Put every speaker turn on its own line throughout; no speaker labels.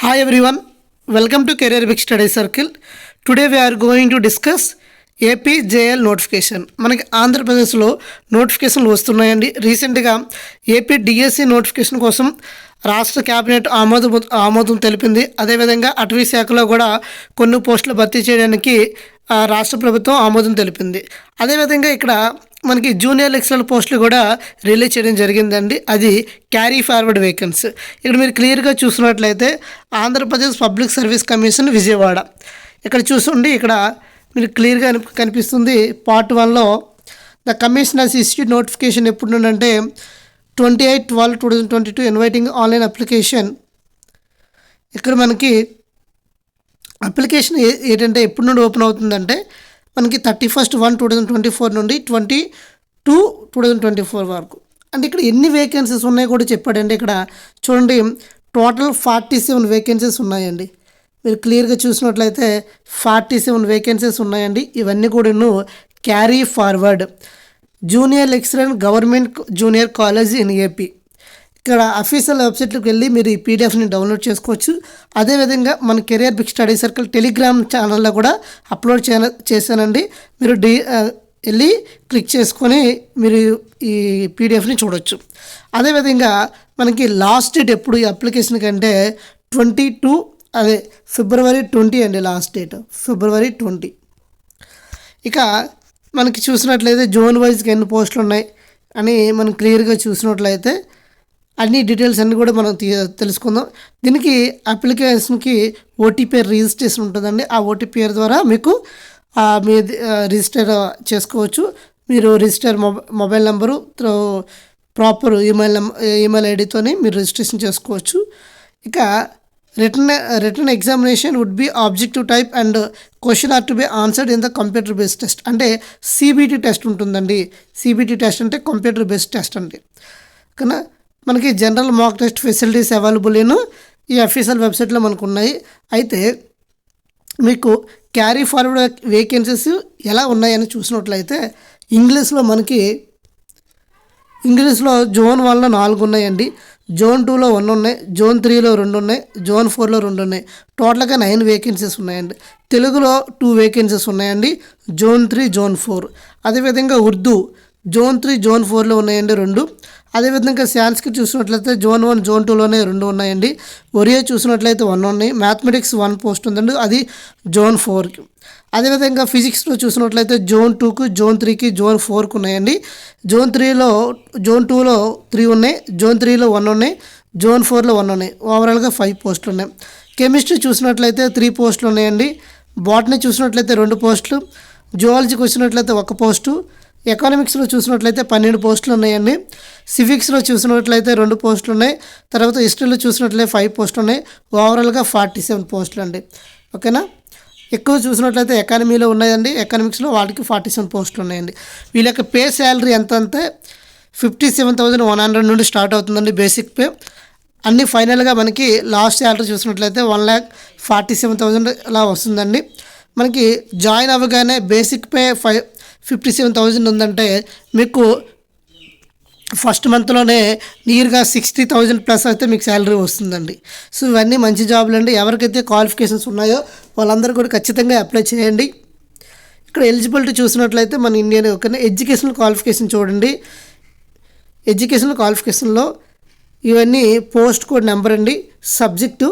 Hi everyone, welcome to Career Big Study Circle. Today we are going to discuss AP JL notification. మనకి ఆంధ్రప్రదేశ్లో నోటిఫికేషన్లు వస్తున్నాయండి. రీసెంట్గా AP DSC notification కోసం రాష్ట్ర క్యాబినెట్ ఆమోదం తెలిపింది. అదేవిధంగా అటవీ శాఖలో కూడా కొన్ని పోస్టులు భర్తీ చేయడానికి రాష్ట్ర ప్రభుత్వం ఆమోదం తెలిపింది. అదేవిధంగా ఇక్కడ మనకి జూనియర్ లెక్చరర్ పోస్టులు కూడా రిలీజ్ చేయడం జరిగిందండి. అది క్యారీ ఫార్వర్డ్ వేకెన్సీ. ఇక్కడ మీరు క్లియర్గా చూసినట్లయితే Andhra Pradesh public service commission Vijayawada ఇక్కడ చూసుకోండి. ఇక్కడ మీరు క్లియర్గా కనిపిస్తుంది. పార్ట్ 1లో the commission has issued notification ఎప్పుడు నుండి అంటే 28/12/2022 ఇన్వైటింగ్ ఆన్లైన్ అప్లికేషన్. ఇక్కడ మనకి అప్లికేషన్ ఏంటంటే ఎప్పుడు నుండి ఓపెన్ అవుతుందంటే మనకి 31/1/2024 నుండి 20/2/2024 వరకు. అంటే ఇక్కడ ఎన్ని వేకెన్సీస్ ఉన్నాయో కూడా చెప్పాడండి. ఇక్కడ చూడండి, టోటల్ 47 వేకెన్సీస్ ఉన్నాయండి. మీరు క్లియర్గా చూసినట్లయితే 47 వేకెన్సీస్ ఉన్నాయండి. ఇవన్నీ కూడా carry forward junior lecturer government junior college in AP. ఇక్కడ అఫీషియల్ వెబ్సైట్లోకి వెళ్ళి మీరు ఈ పీడిఎఫ్ని డౌన్లోడ్ చేసుకోవచ్చు. అదేవిధంగా మన career big study circle telegram ఛానల్లో కూడా అప్లోడ్ చేశానండి. మీరు వెళ్ళి క్లిక్ చేసుకొని మీరు ఈ పీడిఎఫ్ని చూడవచ్చు. అదేవిధంగా మనకి లాస్ట్ డేట్ ఎప్పుడు ఈ అప్లికేషన్ కంటే 22 ఫిబ్రవరి 20 అండి లాస్ట్ డేట్, ఫిబ్రవరి 20. ఇక మనకి చూసినట్లయితే జోన్ వైజ్గా ఎన్ని పోస్టులు ఉన్నాయి అని మనం క్లియర్గా చూసినట్లయితే అన్ని డీటెయిల్స్ అన్నీ కూడా మనం తెలుసుకుందాం. దీనికి అప్లికేషన్కి ఓటీపీ రిజిస్ట్రేషన్ ఉంటుందండి. ఆ ఓటీపీ ద్వారా మీకు మీ రిజిస్టర్ చేసుకోవచ్చు. మీరు register mobile number proper email ఐడితో మీరు రిజిస్ట్రేషన్ చేసుకోవచ్చు. ఇక written examination would be objective type and question are to be answered in the computer based test. అంటే సిబిటి టెస్ట్ ఉంటుందండి. సిబిటి టెస్ట్ అంటే కంప్యూటర్ బేస్డ్ టెస్ట్ అండి. కానీ మనకి general mock test facilities available ఈ అఫీషియల్ వెబ్సైట్లో మనకు ఉన్నాయి. అయితే మీకు క్యారీ ఫార్వర్డ్ వేకెన్సీస్ ఎలా ఉన్నాయని చూసినట్లయితే ఇంగ్లీష్లో జోన్ 1లో 4 ఉన్నాయండి, జోన్ 2లో 1 ఉన్నాయి, జోన్ 3లో 2 ఉన్నాయి, జోన్ 4లో 2 ఉన్నాయి. టోటల్గా 9 వేకెన్సీస్ ఉన్నాయండి. తెలుగులో 2 వేకెన్సీస్ ఉన్నాయండి, జోన్ 3 జోన్ 4. అదేవిధంగా ఉర్దూ జోన్ 3 జోన్ 4లో ఉన్నాయండి 2. అదేవిధంగా సాంస్క్రిట్ చూసినట్లయితే జోన్ 1 జోన్ 2లోనే 2 ఉన్నాయండి. ఒరియా చూసినట్లయితే 1 ఉన్నాయి. మ్యాథమెటిక్స్ 1 పోస్ట్ ఉందండి, అది జోన్ 4కి. అదేవిధంగా ఫిజిక్స్లో చూసినట్లయితే జోన్ 2కు జోన్ 3కి జోన్ 4కు ఉన్నాయండి. జోన్ 2లో 3 ఉన్నాయి, జోన్ 3లో 1 ఉన్నాయి, జోన్ 4లో 1 ఉన్నాయి. ఓవరాల్గా 5 పోస్టులు ఉన్నాయి. కెమిస్ట్రీ చూసినట్లయితే 3 పోస్టులు ఉన్నాయండి. బాటనీ చూసినట్లయితే 2 పోస్టులు, జువాలజీకి వచ్చినట్లయితే 1 పోస్టు, ఎకనామిక్స్లో చూసినట్లయితే 12 పోస్టులు ఉన్నాయండి. సివిక్స్లో చూసినట్లయితే 2 పోస్టులు ఉన్నాయి. తర్వాత హిస్టరీలో చూసినట్లయితే 5 పోస్టులు ఉన్నాయి. ఓవరాల్గా 47 పోస్టులు అండి. ఓకేనా. ఎక్కువ చూసినట్లయితే ఎకానమీలో ఉన్నాయండి. ఎకనామిక్స్లో వాటికి 47 పోస్టులు ఉన్నాయండి. వీళ్ళ యొక్క పే శాలరీ ఎంత అంటే 57,100 నుండి స్టార్ట్ అవుతుందండి బేసిక్ పే. అన్ని ఫైనల్గా మనకి లాస్ట్ శాలరీ చూసినట్లయితే 1,47,000 ఇలా వస్తుందండి. మనకి జాయిన్ అవ్వగానే బేసిక్ పే 57,000 ఉందంటే మీకు ఫస్ట్ మంత్లోనే నియర్గా 60,000 ప్లస్ అయితే మీకు శాలరీ వస్తుందండి. సో ఇవన్నీ మంచి జాబులు అండి. ఎవరికైతే క్వాలిఫికేషన్స్ ఉన్నాయో వాళ్ళందరూ కూడా ఖచ్చితంగా అప్లై చేయండి. ఇక్కడ ఎలిజిబిలిటీ చూసినట్లయితే మన ఇండియన్ ఒక ఎడ్యుకేషనల్ క్వాలిఫికేషన్ చూడండి. ఎడ్యుకేషనల్ క్వాలిఫికేషన్లో ఇవన్నీ పోస్ట్ కోడ్ నెంబర్ అండి, సబ్జెక్టు.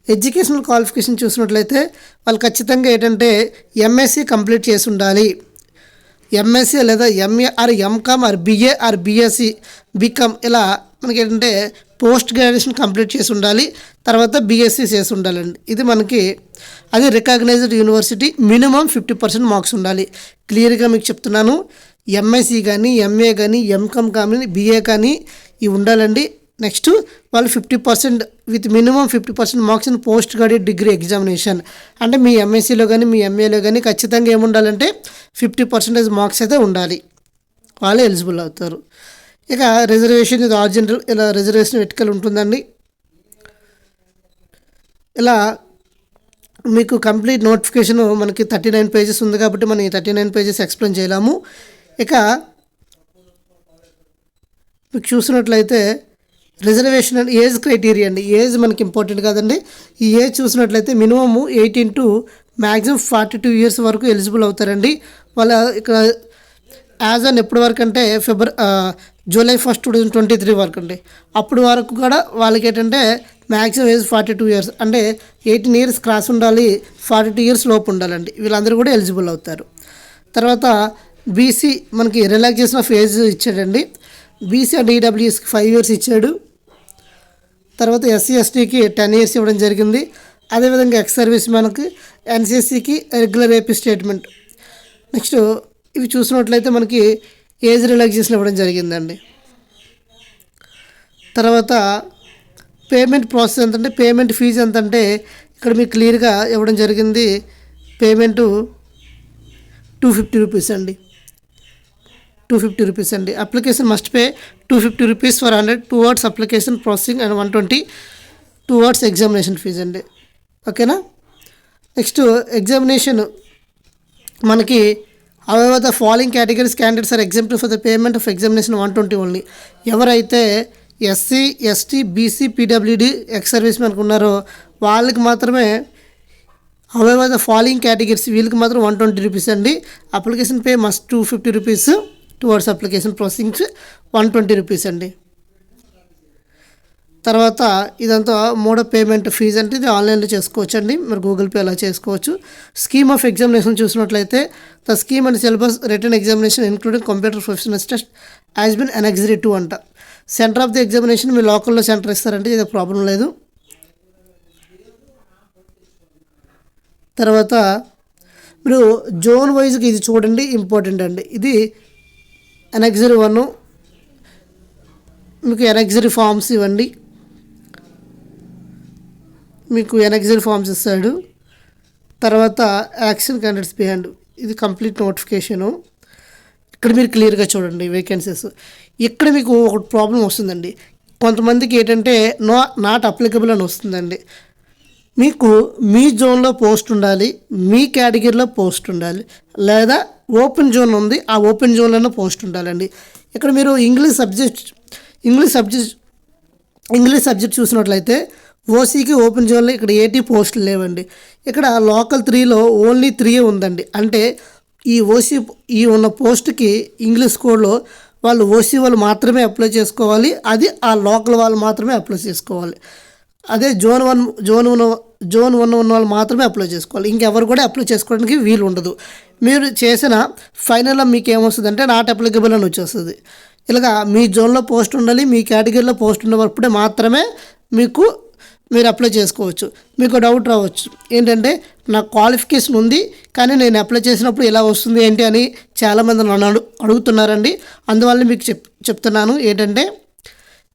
ఎడ్యుకేషనల్ క్వాలిఫికేషన్ చూసినట్లయితే వాళ్ళు ఖచ్చితంగా ఏంటంటే ఎంఎస్సి కంప్లీట్ చేసి ఉండాలి. ఎంఎస్సి లేదా MA or MCom or BA or BSc BCom ఇలా మనకి ఏంటంటే పోస్ట్ గ్రాడ్యుయేషన్ కంప్లీట్ చేసి ఉండాలి. తర్వాత బిఎస్సి చేసి ఉండాలండి. ఇది మనకి అది రికగ్నైజ్డ్ యూనివర్సిటీ. మినిమం 50% మార్క్స్ ఉండాలి. క్లియర్గా మీకు చెప్తున్నాను. ఎంఎస్సి కానీ ఎంఏ కానీ ఎంకామ్ కానీ బిఏ కానీ ఇవి ఉండాలండి. నెక్స్ట్ వాళ్ళు 50% with minimum 50% marks in post graduate degree examination. అంటే మీ ఎంఎస్సీలో కానీ మీ ఎంఏలో కానీ ఖచ్చితంగా ఏముండాలంటే 50% మార్క్స్ అయితే ఉండాలి. వాళ్ళు ఎలిజిబుల్ అవుతారు. ఇక రిజర్వేషన్ ఇది ఆర్జినల్, ఇలా రిజర్వేషన్ వెటికల్ ఉంటుందండి. ఇలా మీకు కంప్లీట్ నోటిఫికేషన్ మనకి 39 పేజెస్ ఉంది కాబట్టి మనం ఈ 39 పేజెస్ ఎక్స్ప్లెయిన్ చేయలేము. ఇక మీకు చూసినట్లయితే రిజర్వేషన్ అండ్ ఏజ్ క్రైటీరియా అండి. ఏజ్ మనకి ఇంపార్టెంట్ కాదండి. ఈ ఏజ్ చూసినట్లయితే మినిమమ్ 18 టు మ్యాక్సిమం 42 ఇయర్స్ వరకు ఎలిజిబుల్ అవుతారండి. వాళ్ళ ఇక్కడ యాజ్ అన్ ఎప్పటి వరకు అంటే జూలై 1, 2023 వరకు అండి. అప్పుడు వరకు కూడా వాళ్ళకి ఏంటంటే మ్యాక్సిమం ఏజ్ 42 ఇయర్స్ అంటే 18 ఇయర్స్ క్రాస్ ఉండాలి, 42 ఇయర్స్ లోపు ఉండాలండి. వీళ్ళందరూ కూడా ఎలిజిబుల్ అవుతారు. తర్వాత బీసీ మనకి రిలాక్సేషన్ ఆఫ్ ఏజ్ ఇచ్చాడండి. బీసీ అండ్ ఈడబ్ల్యూఎస్కి 5 ఇయర్స్ ఇచ్చాడు. తర్వాత ఎస్సీ ఎస్టీకి 10 ఇయర్స్ ఇవ్వడం జరిగింది. అదేవిధంగా ఎక్స్ సర్వీస్ మ్యాన్కి, ఎన్సీసీకి రెగ్యులర్ ఏపీ స్టేట్మెంట్. నెక్స్ట్ ఇవి చూసినట్లయితే మనకి ఏజ్ రిలాక్సేషన్ ఇవ్వడం జరిగిందండి. తర్వాత పేమెంట్ ప్రాసెస్ ఎంతంటే, పేమెంట్ ఫీజు ఎంతంటే ఇక్కడ మీకు క్లియర్గా ఇవ్వడం జరిగింది. పేమెంటు 250 రూపీస్ అండి. 250 రూపీస్ అండి. Application must pay 250 rupees for 100 towards application processing and 120 towards examination fee అండి. ఓకేనా. నెక్స్ట్ ఎగ్జామినేషన్ మనకి however the following categories candidates are exempted for the payment of examination 120 only. ఎవరైతే SC, ST, BC, PWD, ex service మ్యాన్కి ఉన్నారో వాళ్ళకి మాత్రమే however the following categories వీళ్ళకి మాత్రం 120 రూపీస్ అండి. Application pay must 250 rupees towards application processing 120 rupees అండి. తర్వాత ఇదంతా మోడ్ ఆఫ్ పేమెంట్ ఫీజు అంటే ఇది ఆన్లైన్లో చేసుకోవచ్చు అండి. మీరు గూగుల్ పే అలా చేసుకోవచ్చు. స్కీమ్ ఆఫ్ ఎగ్జామినేషన్ చూసినట్లయితే the scheme and syllabus written examination including computer professional test has been annexed to అంట. సెంటర్ ఆఫ్ ది ఎగ్జామినేషన్ మీ లోకల్లో సెంటర్ ఇస్తారంటే ఇది ప్రాబ్లం లేదు. తర్వాత మీరు జోన్ వైజ్కి ఇది చూడండి, ఇంపార్టెంట్ అండి. ఇది అనెక్స్డ్ 1 మీకు అనెక్స్డ్ ఫామ్స్ ఇవ్వండి. మీకు ఎనెక్స్డ్ ఫామ్స్ ఇస్తాడు. తర్వాత యాక్షన్ క్యాండిడేట్స్ బిహైండ్ ఇది కంప్లీట్ నోటిఫికేషను. ఇక్కడ మీరు క్లియర్గా చూడండి వేకెన్సీస్. ఇక్కడ మీకు ఒక ప్రాబ్లం వస్తుందండి. కొంతమందికి ఏంటంటే నాట్ అప్లికబుల్ అని వస్తుందండి. మీకు మీ జోన్లో పోస్ట్ ఉండాలి, మీ కేటగిరీలో పోస్ట్ ఉండాలి, లేదా ఓపెన్ జోన్ ఉంది ఆ ఓపెన్ జోన్లోనే పోస్ట్ ఉండాలండి. ఇక్కడ మీరు ఇంగ్లీష్ సబ్జెక్ట్ చూసినట్లయితే ఓసీకి ఓపెన్ జోన్లో ఇక్కడ 80 పోస్టులు లేవండి. ఇక్కడ లోకల్ 3లో ఓన్లీ 3 ఉందండి. అంటే ఈ ఓసీ ఈ ఉన్న పోస్ట్కి ఇంగ్లీష్ కోడ్లో వాళ్ళు ఓసీ వాళ్ళు మాత్రమే అప్లై చేసుకోవాలి. అది ఆ లోకల్ వాళ్ళు మాత్రమే అప్లై చేసుకోవాలి. అదే జోన్ 1 ఉన్న వాళ్ళు మాత్రమే అప్లై చేసుకోవాలి. ఇంకెవరు కూడా అప్లై చేసుకోవడానికి వీలు ఉండదు. మీరు చేసిన ఫైనల్లో మీకు ఏమొస్తుందంటే నాట్ అప్లికబుల్ అని వచ్చేస్తుంది. ఇలాగా మీ జోన్లో పోస్ట్ ఉండాలి, మీ కేటగిరీలో పోస్ట్ ఉన్నప్పుడే మాత్రమే మీరు అప్లై చేసుకోవచ్చు. మీకు డౌట్ రావచ్చు ఏంటంటే నాకు క్వాలిఫికేషన్ ఉంది కానీ నేను అప్లై చేసినప్పుడు ఎలా వస్తుంది ఏంటి అని చాలామంది నన్ను అడుగుతున్నారండి. అందువల్ల మీకు చెప్తున్నాను ఏంటంటే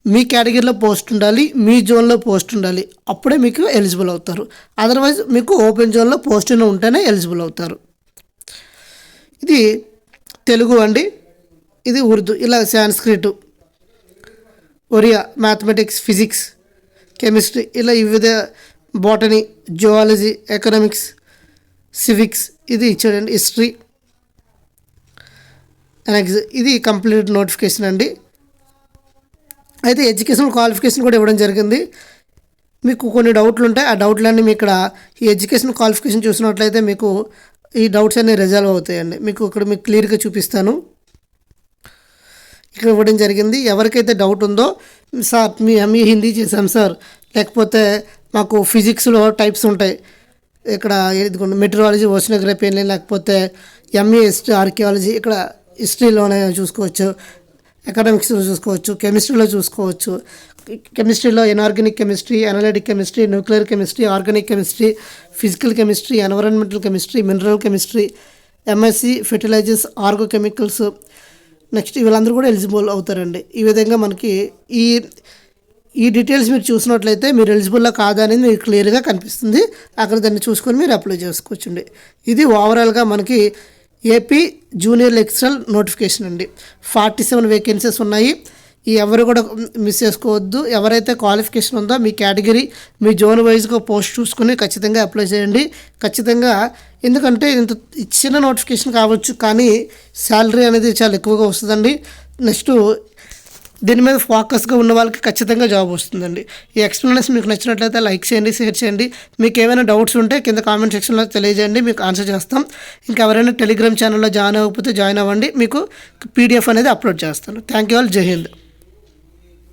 మీ కేటగిరీలో పోస్ట్ ఉండాలి, మీ జోన్లో పోస్ట్ ఉండాలి, అప్పుడే మీకు ఎలిజిబుల్ అవుతారు. అదర్వైజ్ మీకు ఓపెన్ జోన్లో పోస్ట్ ఉంటేనే ఎలిజిబుల్ అవుతారు. ఇది తెలుగు అండి, ఇది ఉర్దూ, ఇలా Sanskrit, Oriya, mathematics, physics, chemistry, ఇలా వివిధ బాటనీ, జువాలజీ, ఎకనామిక్స్, సివిక్స్ ఇది ఇచ్చాడండి. హిస్టరీ, ఇది కంప్లీట్ నోటిఫికేషన్ అండి. అయితే ఎడ్యుకేషనల్ క్వాలిఫికేషన్ కూడా ఇవ్వడం జరిగింది. మీకు కొన్ని డౌట్లు ఉంటాయి, ఆ డౌట్లన్నీ మీ ఇక్కడ ఈ ఎడ్యుకేషన్ క్వాలిఫికేషన్ చూసినట్లయితే మీకు ఈ డౌట్స్ అన్నీ రిజాల్వ్ అవుతాయండి. మీకు క్లియర్గా చూపిస్తాను. ఇక్కడ ఇవ్వడం జరిగింది. ఎవరికైతే డౌట్ ఉందో సార్ మీ ఎంఈ హిందీ చేసాం సార్, లేకపోతే మాకు ఫిజిక్స్లో టైప్స్ ఉంటాయి, ఇక్కడ మెటీరియాలజీ, ఓషనోగ్రఫీ, లేకపోతే ఎంఈ ఆర్కియాలజీ, ఇక్కడ హిస్టరీలోనే చూసుకోవచ్చు, ఎకనామిక్స్లో చూసుకోవచ్చు, కెమిస్ట్రీలో చూసుకోవచ్చు. కెమిస్ట్రీలో inorganic chemistry, analytic chemistry, nuclear chemistry, organic chemistry, physical chemistry, environmental chemistry, mineral chemistry, MSc, fertilizers, agrochemicals. Next వీళ్ళందరూ కూడా ఎలిజిబుల్ అవుతారండి. ఈ విధంగా మనకి ఈ డీటెయిల్స్ మీరు చూసినట్లయితే మీరు ఎలిజిబుల్లా కాదా అనేది మీకు క్లియర్గా కనిపిస్తుంది. అక్కడ దాన్ని చూసుకొని మీరు అప్లై చేసుకోవచ్చండి. ఇది ఓవరాల్గా మనకి ఏపీ జూనియర్ లెక్చరర్ నోటిఫికేషన్ అండి. 47 వేకెన్సీస్ ఉన్నాయి. ఎవరు కూడా మిస్ చేసుకోవద్దు. ఎవరైతే క్వాలిఫికేషన్ ఉందో మీ కేటగిరీ, మీ జోన్ వైజ్గా పోస్ట్ చూసుకుని ఖచ్చితంగా అప్లై చేయండి. ఖచ్చితంగా, ఎందుకంటే ఇంత చిన్న నోటిఫికేషన్ కావచ్చు కానీ శాలరీ అనేది చాలా ఎక్కువగా వస్తుందండి. నెక్స్ట్ దీని మీద ఫోకస్గా ఉన్న వాళ్ళకి ఖచ్చితంగా జాబ్ వస్తుందండి. ఈ ఎక్స్ప్లెనేషన్ మీకు నచ్చినట్లయితే లైక్ చేయండి, షేర్ చేయండి. మీకు ఏమైనా డౌట్స్ ఉంటే కింద కామెంట్ సెక్షన్లో తెలియజేయండి, మీకు ఆన్సర్ చేస్తాం. ఇంకా ఎవరైనా టెలిగ్రామ్ ఛానల్లో జాయిన్ అవ్వకపోతే జాయిన్ అవ్వండి, మీకు పీడిఎఫ్ అనేది అప్లోడ్ చేస్తాను. Thank you all. జై హింద్.